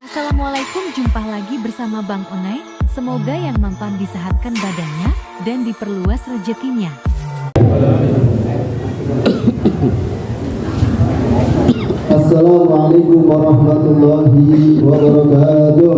Assalamualaikum, jumpa lagi bersama Bang Onai. Semoga yang nonton disehatkan badannya dan diperluas rezekinya. Assalamualaikum warahmatullahi wabarakatuh.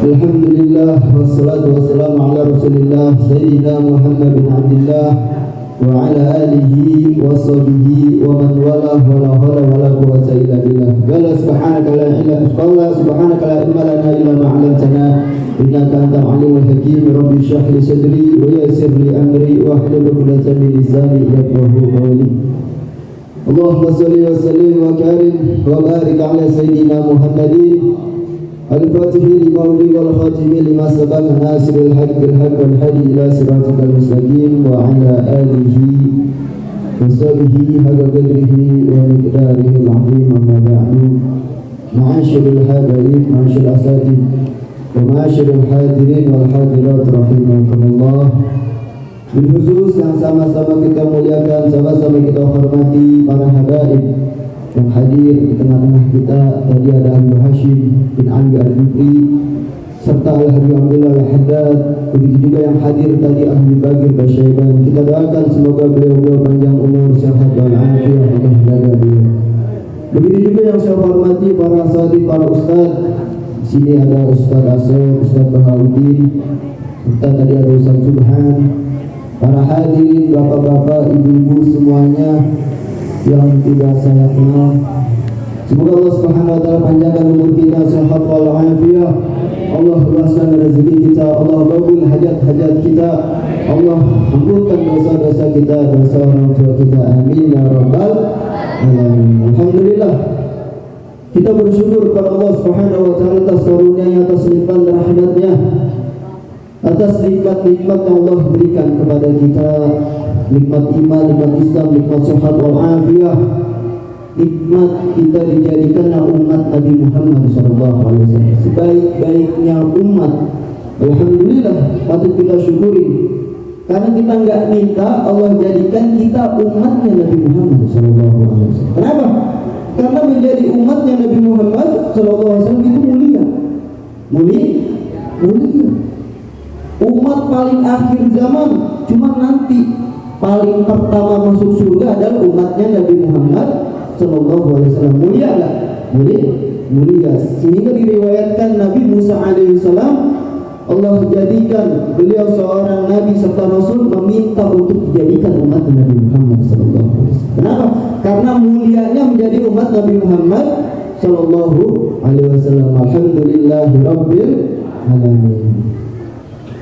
Alhamdulillah wassalatu wassalamu ala Rasulillah Sayyidina Muhammad bin Abdullah wa ala alihi wa sahbihi wa man wala wa la hawla wa la quwwata illa billah. Qala subhanaka la ilma lana illa ma 'allamtana innaka antal alimul hakim. Rabbi shrah li sadri wa yassir li amri wa hlul 'uqdatam min lisani yafqahu qawli. Allahumma shalli wa sallim wa karim wa barik ala sayyidina Muhammadin al-Fatihi lima uli wal khatimi lima sabaq nasirul haq bil haq wal hadi ila siratal mustaqim wa ala alihi wa sahbihi haqa qadrihi wa miqdarihi al-azim. Amma ba'du. Ma'asyiral hadirin, ma'asyiral asatid wa ma'asyiral hadirin wal hadirat rahimakumullah. Bil khusus yang sama-sama kita muliakan, sama-sama kita hormati para habaib yang hadir di tengah-tengah kita. Tadi ada Habib Hashim bin Ali Al-Bukri serta Al-Habib Abdullah Al-Haddad. Begitu juga yang hadir tadi Ahli Bagir Basyaiban. Kita doakan semoga beliau panjang umur, sehat dan afiat, Allah jaga beliau. Begitu juga yang saya hormati para asatidz, para ustaz. Di sini ada Ustaz Asep, Ustaz Bahauddin, serta tadi ada Ustaz Subhan. Para hadirin, bapak-bapak, ibu-ibu semuanya yang tidak saya kenal, semoga Allah Subhanahu wa taala panjangkan umur kita, sehat wal afiat. Allah luaskan rezeki kita, Allah kabul hajat-hajat kita, Allah ampunkan dosa-dosa kita, dosa orang tua kita. Amin ya rabbal alamin. Alhamdulillah, kita bersyukur kepada Allah Subhanahu wa taala atas karunia-Nya, atas limpahan rahmat-Nya, atas nikmat-nikmat yang Allah berikan kepada kita. Nikmat iman, nikmat Islam, nikmat sehat wal afiat, nikmat kita dijadikan umat Nabi Muhammad SAW, sebaik-baiknya umat. Alhamdulillah, patut kita syukuri, karena kita nggak minta Allah jadikan kita umatnya Nabi Muhammad SAW. Kenapa? Karena menjadi umatnya Nabi Muhammad SAW itu mulia. Umat paling akhir zaman, cuma nanti paling pertama masuk surga adalah umatnya Nabi Muhammad SAW. Mulia enggak? Mulia. Sehingga diriwayatkan Nabi Musa alaihissalam, Allah jadikan beliau seorang nabi serta rasul, meminta untuk dijadikan umat Nabi Muhammad SAW. Kenapa? Karena mulianya menjadi umat Nabi Muhammad SAW. Alhamdulillahirabbil alamin.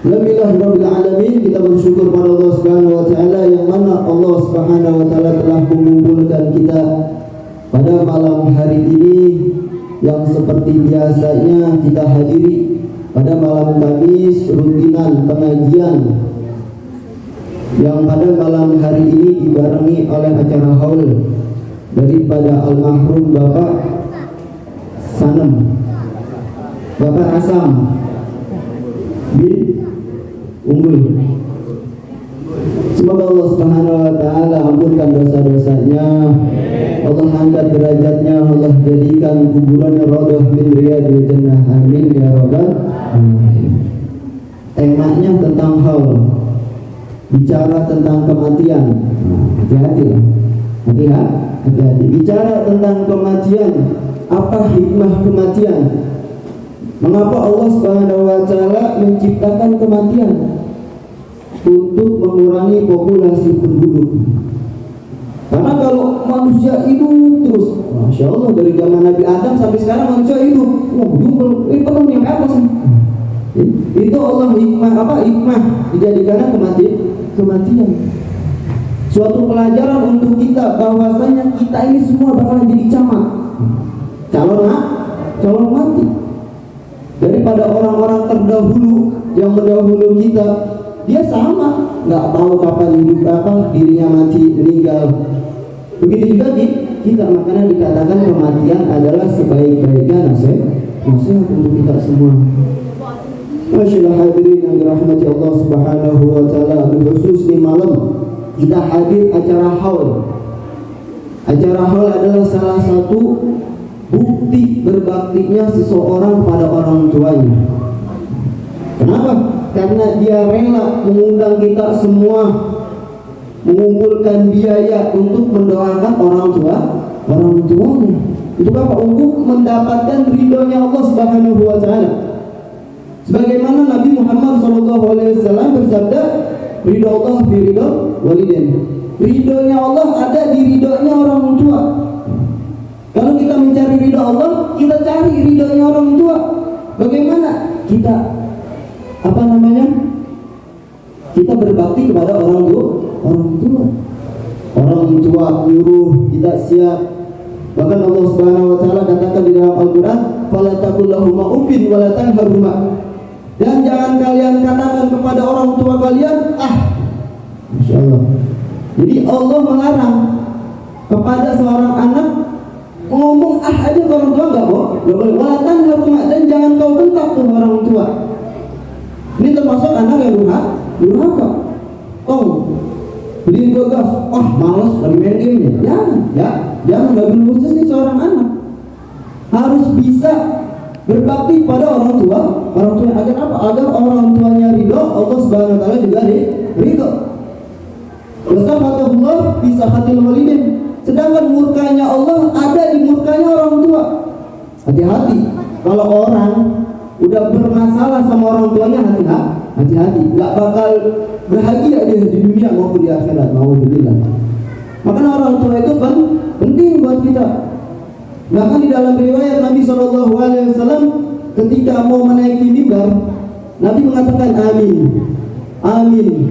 Alhamdulillahirabbil alamin. Kita bersyukur pada Allah Subhanahu wa taala, yang mana Allah Subhanahu wa taala telah mengumpulkan kita pada malam hari ini yang seperti biasanya kita hadiri pada malam Kamis rutinan pengajian, yang pada malam hari ini dibarengi oleh acara haul daripada almarhum Bapak Sanem, Bapak Asam bin Unggul. Semoga Allah Subhanahu wa taala ampunkan dosa-dosanya, Allah angkat derajatnya, Allah jadikan kuburannya radhah min riyadil jannah. Amin ya rabbal alamin. Temanya tentang haul, bicara tentang kematian. Hati-hati. Bicara tentang kematian. Apa hikmah kematian? Mengapa Allah Subhanahu wa taala menciptakan kematian? Untuk mengurangi populasi penduduk. Karena kalau manusia hidup terus, Masya Allah, dari zaman Nabi Adam sampai sekarang manusia hidup, ini penuh nih apa sih? Itu Allah hikmah dijadikan kematian. Suatu pelajaran untuk kita bahwasanya kita ini semua bakalan jadi calon mati. Daripada orang-orang terdahulu yang mendahulu kita, dia sama, nggak tahu kapan hidup, dirinya mati, meninggal. Begitu juga kita, makanya dikatakan kematian adalah sebaik-baiknya nasihat untuk kita semua. Masyaallah hadirin yang dirahmati Allah Subhanahu wa taala, khusus di malam kita hadir acara haul. Acara haul adalah salah satu bukti berbaktinya seseorang pada orang tuanya. Kenapa? Karena dia rela mengundang kita semua, mengumpulkan biaya untuk mendoakan orang tuanya. Itu apa? Untuk mendapatkan ridhonya Allah Subhanahu wa taala. Sebagaimana Nabi Muhammad SAW bersabda, ridho Allah fi ridho walidain. Ridhonya Allah ada di ridhonya orang tua. Kalau kita mencari ridho Allah, kita cari ridhonya orang tua. Bagaimana kita kita berbakti kepada orang tua. Orang tua nyuruh kita siap. Bahkan Allah Subhanahu wa taala katakan di dalam Al-Qur'an, "Fala taqul lahumā uffin wa la tanharhumā." Dan jangan kalian katakan kepada orang tua kalian, Masya Allah. Jadi Allah melarang kepada seorang anak ngomong aja ke orang tua, enggak boleh. Wa la tanharhumā, dan jangan kau bentak tuh orang tua. Ini termasuk anak yang durhaka. Beliin gue gas, males lagi main game ya. Jangan bagi khusus nih seorang anak harus bisa berbakti pada orang tua agar apa? Agar orang tuanya ridho, Allah Subhanahu wa taala juga ridho. Wasafatullah bisa hatil walidain. Sedangkan murkanya Allah ada di murkanya orang tua. Hati-hati kalau orang udah bermasalah sama orang tuanya, hati-hati, nggak bakal bahagia dia di dunia maupun di akhirat. Alhamdulillah. Makanya orang tua itu penting buat kita. Bahkan di dalam riwayat Nabi SAW ketika mau menaiki mimbar, Nabi mengatakan amin.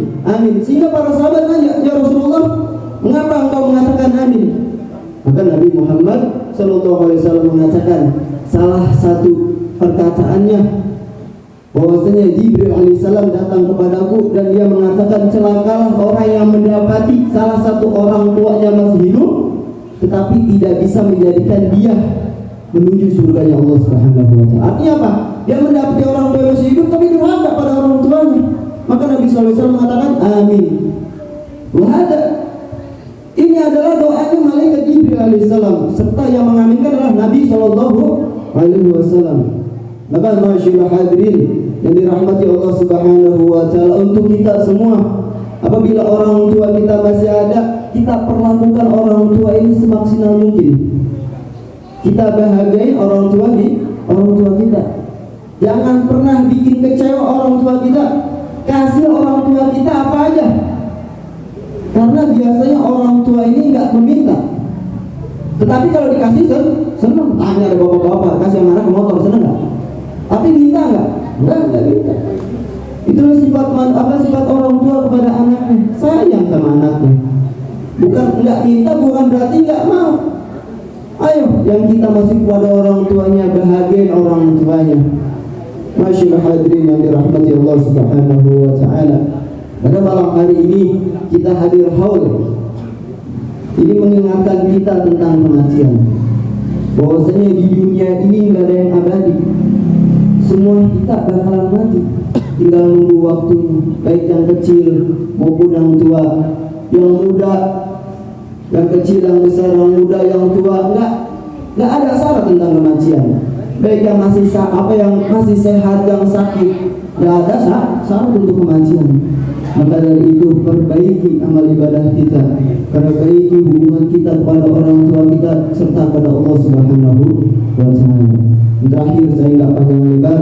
Sehingga para sahabat nanya, ya Rasulullah, mengapa engkau mengatakan amin? Maka Nabi Muhammad SAW mengatakan salah satu perkataannya, bahwasanya Jibril alaihissalam datang kepadaku dan dia mengatakan, celakalah orang yang mendapati salah satu orang tuanya masih hidup tetapi tidak bisa menjadikan dia menuju surganya Allah Subhanahu wa taala. Artinya apa? Dia mendapati orang tua masih hidup tapi durhaka pada orang tuanya. Maka Nabi SAW mengatakan amin. Wahada. Ini adalah doanya malaikat Jibril alaihissalam, serta yang mengaminkan adalah Nabi SAW. Maka masyaallah hadirin yang dirahmati Allah Subhanahu wa taala, untuk kita semua, apabila orang tua kita masih ada, kita perlakukan orang tua ini semaksimal mungkin. Kita bahagiain orang tua kita. Jangan pernah bikin kecewa orang tua kita. Kasih orang tua kita apa aja. Karena biasanya orang tua ini nggak meminta. Tetapi kalau dikasih senang. Tanya ada bapak-bapak kasih anak motor, senang nggak? Tapi minta nggak? Nggak minta. Itulah sifat orang tua kepada anaknya, sayang sama anaknya. Bukan nggak minta, bukan berarti nggak mau. Ayo, yang kita masih kepada orang tuanya, bahagiain orang tuanya. Masyaallah hadirin yang dirahmati Allah Subhanahu wa taala. Pada malam hari ini kita hadir haul. Ini mengingatkan kita tentang kematian. Bahwasanya di dunia ini nggak ada yang abadi. Semua kita bakalan mati. Tinggal nunggu waktunya. Baik yang kecil maupun yang tua, yang muda, yang kecil, yang besar, yang muda, yang tua, nggak ada syarat tentang kematian. Baik yang masih sehat, yang sakit, nggak ada syarat untuk kematian. Maka dari itu perbaiki amal ibadah kita, perbaiki hubungan kita kepada orang tua kita serta kepada Allah Subhanahu wa taala. Terakhir, saya nggak panjang lebar,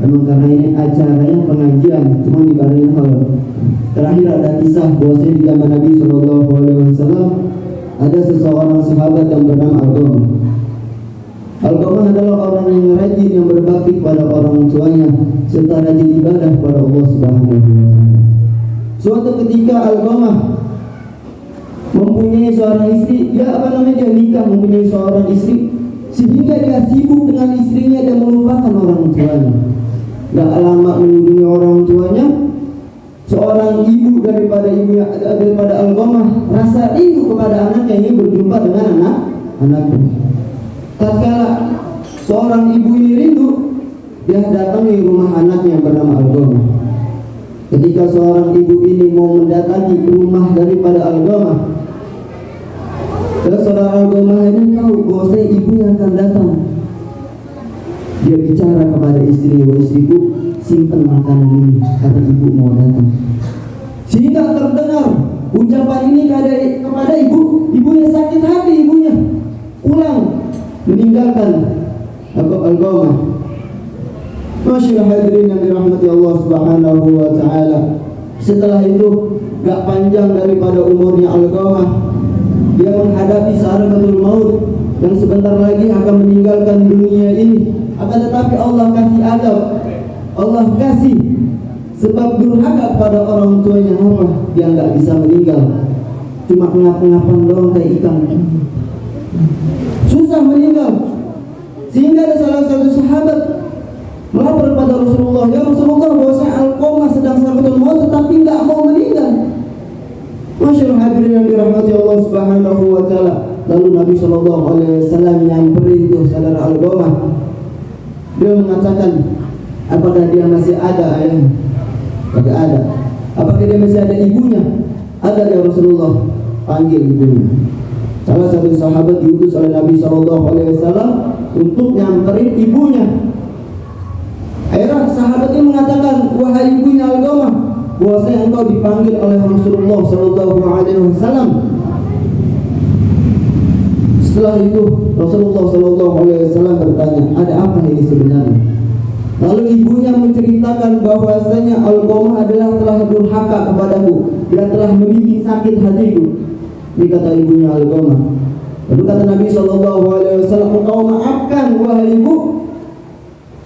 memang karena ini acaranya pengajian, cuma dibarengi hal. Terakhir ada kisah bahwasanya di zaman Nabi SAW ada seseorang sahabat yang bernama Alqamah. Alqamah adalah orang yang rajin, yang berbakti kepada orang tuanya serta rajin ibadah kepada Allah Subhanahu wa taala. Suatu ketika Alqamah mempunyai seorang istri, dia nikah, mempunyai seorang istri, sehingga dia sibuk dengan istrinya dan melupakan orang tuanya. Gak lama mengunjungi orang tuanya, seorang ibu daripada Alqamah rasa rindu kepada anaknya, ingin berjumpa dengan anaknya. Tatkala seorang ibu ini rindu, dia datangi rumah anaknya yang bernama Alqamah. Ketika seorang ibu ini mau mendatangi rumah daripada Alqamah, Dan saudara Al-Ghamah ini tahu bahwa ibunya akan datang. Dia bicara kepada istrinya, "Wahai istriku, simpan makanan ini karena ibu mau datang." Sehingga terdengar ucapan ini kepada ibu. Ibunya sakit hati, ibunya pulang meninggalkan Al-Ghamah. Masyaallah hadirin yang dirahmati Allah Subhanahu wa taala. Setelah itu gak panjang daripada umurnya Al-Ghamah, dia menghadapi sakaratul maut yang sebentar lagi akan meninggalkan dunia ini. Akan tetapi Allah kasih adab, Allah kasih sebab durhaka kepada orang tuanya apa? Dia nggak bisa meninggal, cuma ngap-ngapan doang kayak ikan, susah meninggal. Sehingga ada salah satu sahabat melapor pada Rasulullah, "Ya Rasulullah, bahwasanya Al-Qamah sedang sakaratul maut tetapi nggak mau meninggal." Masyaallah hadirin yang dirahmati Allah Subhanahu wa taala. Lalu Nabi sallallahu alaihi wasallam nyamperin tuh saudara Al-Ghamah. Dia mengatakan, "Apakah dia masih ada ayahnya?" Tidak ada. "Apakah dia masih ada ibunya?" "Ada ya Rasulullah." Panggil ibunya. Salah satu sahabat diutus oleh Nabi sallallahu alaihi wasallam untuk nyamperin ibunya. Akhirnya sahabat ini mengatakan, "Wahai ibunya Al-Ghamah, bahwasanya engkau dipanggil oleh Rasulullah sallallahu alaihi wasallam." Setelah itu Rasulullah sallallahu alaihi wasallam bertanya, "Ada apa ini sebenarnya?" Lalu ibunya menceritakan bahwasanya Al-Ghamah adalah telah durhaka kepadaku, dia telah membuat sakit hatiku. Ini kata ibunya Al-Ghamah. Lalu kata Nabi sallallahu alaihi wasallam, "Engkau maafkan wahai ibu.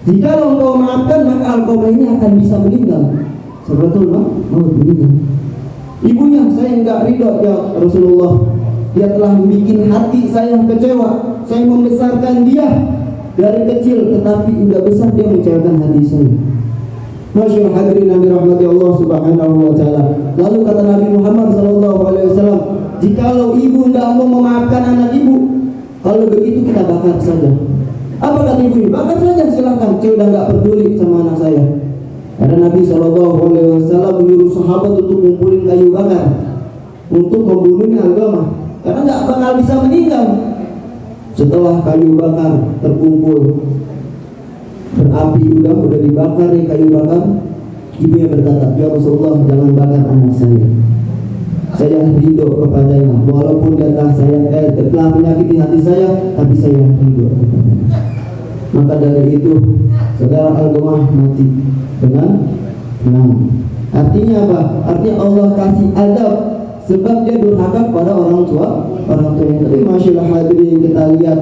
Jika engkau maafkan maka Al-Ghamah ini akan bisa meninggal." Betul Pak? Oh begini. Ibunya, "Saya enggak ridho ya Rasulullah. Dia telah membuat hati saya kecewa. Saya membesarkan dia dari kecil, tetapi udah besar dia mengecewakan hati saya." Masyaallah hadirin yang dirahmati Allah Subhanahu wa taala. Lalu kata Nabi Muhammad sallallahu alaihi wasallam, "Jikalau ibu enggak mau memaafkan anak ibu, kalau begitu kita bakar saja." Apa kata ibu? "Bakar saja silakan. Saya udah enggak peduli sama anak saya." Karena Nabi sallallahu alaihi wasallam menyuruh sahabat untuk ngumpulin kayu bakar untuk membunuhnya Al-Ghamah, karena enggak bakal bisa meninggal. Setelah kayu bakar terkumpul, berapi udah dibakar nih kayu bakar, ibunya berkata, "Ya Rasulullah, jangan bakar anak saya. Saya ridho kepadanya, walaupun dia telah menyakiti hati saya, tapi saya ridho kepadanya." Maka dari itu saudara Al-Ghamah mati dengan tenang. Artinya apa? Artinya Allah kasih adab sebab dia durhaka kepada orang tuanya. Tapi masyaallah hadirin, kita lihat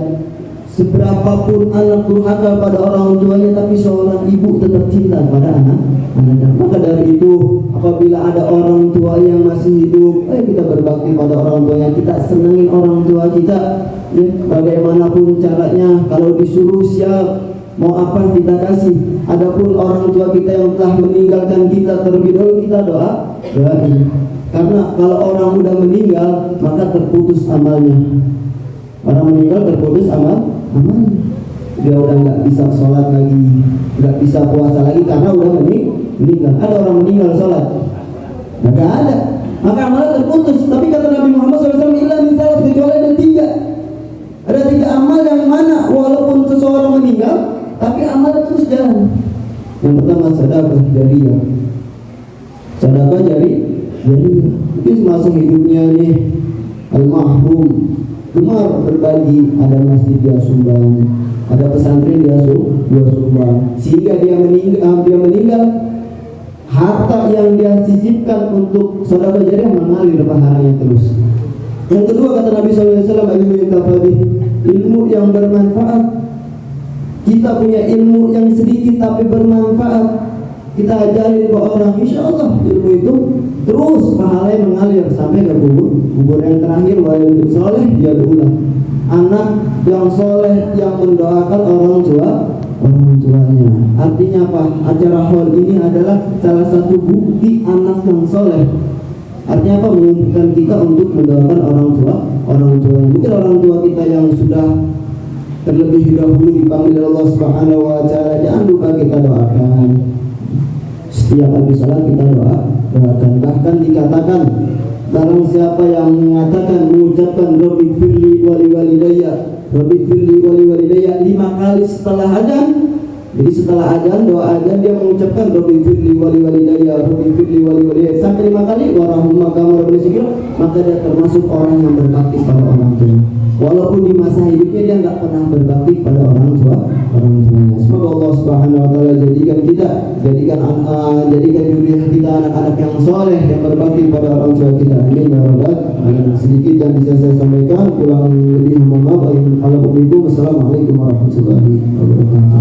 seberapapun anak durhaka pada orang tuanya, tapi seorang ibu tetap cinta pada anaknya. Maka dari itu apabila ada orang tua yang masih hidup, kita berbakti pada orang tuanya, kita senangin orang tua kita, ya, bagaimanapun caranya. Kalau disuruh siap, mau apa kita kasih. Adapun orang tua kita yang telah meninggalkan kita, terlebih dahulu kita doain. Karena kalau orang udah meninggal maka terputus amalnya. Orang meninggal terputus amalnya. Dia udah nggak bisa sholat lagi, nggak bisa puasa lagi karena udah meninggal. Ada orang meninggal sholat? Nggak ada. Maka amalnya terputus. Tapi kata Nabi Muhammad SAW, "Illa min salat", kecuali ada tiga. Ada tiga amal yang mana walaupun seseorang meninggal, tapi amal terus jalan. Yang pertama sedekah jariyah. Sedekah jariyah. Itu semasa hidupnya nih al-mahrum gemar berbagi, ada masjid dia sumbang, ada pesantren dia sumbang, sehingga dia meninggal harta yang dia sisipkan untuk sedekah jariyah mengalir pahalanya terus. Yang kedua kata Nabi SAW, ilmu yang bermanfaat. Kita punya ilmu yang sedikit tapi bermanfaat, kita ajarin ke orang, insya Allah ilmu itu terus pahalanya mengalir sampai ke kubur yang terakhir. Walid soleh dia diulang, anak yang soleh yang mendoakan orang tuanya. Artinya apa? Acara hall ini adalah salah satu bukti anak yang soleh. Artinya apa? Mengumpulkan kita untuk mendoakan orang tua. Mungkin orang tua kita yang sudah terlebih dahulu dipanggil Allah Subhanahu wa taala, jangan lupa kita doakan. Setiap habis salat kita doakan. Bahkan dikatakan Barang siapa yang mengatakan, mengucapkan Rabbi firli wali walidayya, Rabbi firli wali walidayya 5 kali setelah adzan. Jadi setelah adzan, doa adzan dia mengucapkan Rabbi firli wali walidayya, Rabbi firli wali walidayya sampai 5 kali, warahumma kama rabbani sikir, maka dia termasuk orang yang berbakti pada orang tua. Walaupun di masa hidupnya dia nggak pernah berbakti pada orang tuanya. Semoga Allah Subhanahu Wa Taala jadikan zuriyah kita anak-anak yang soleh yang berbakti pada orang tua kita. Amin ya rabbal alamin. Sedikit yang bisa saya sampaikan, kurang lebih mohon maaf. Wassalamualaikum warahmatullahi wabarakatuh.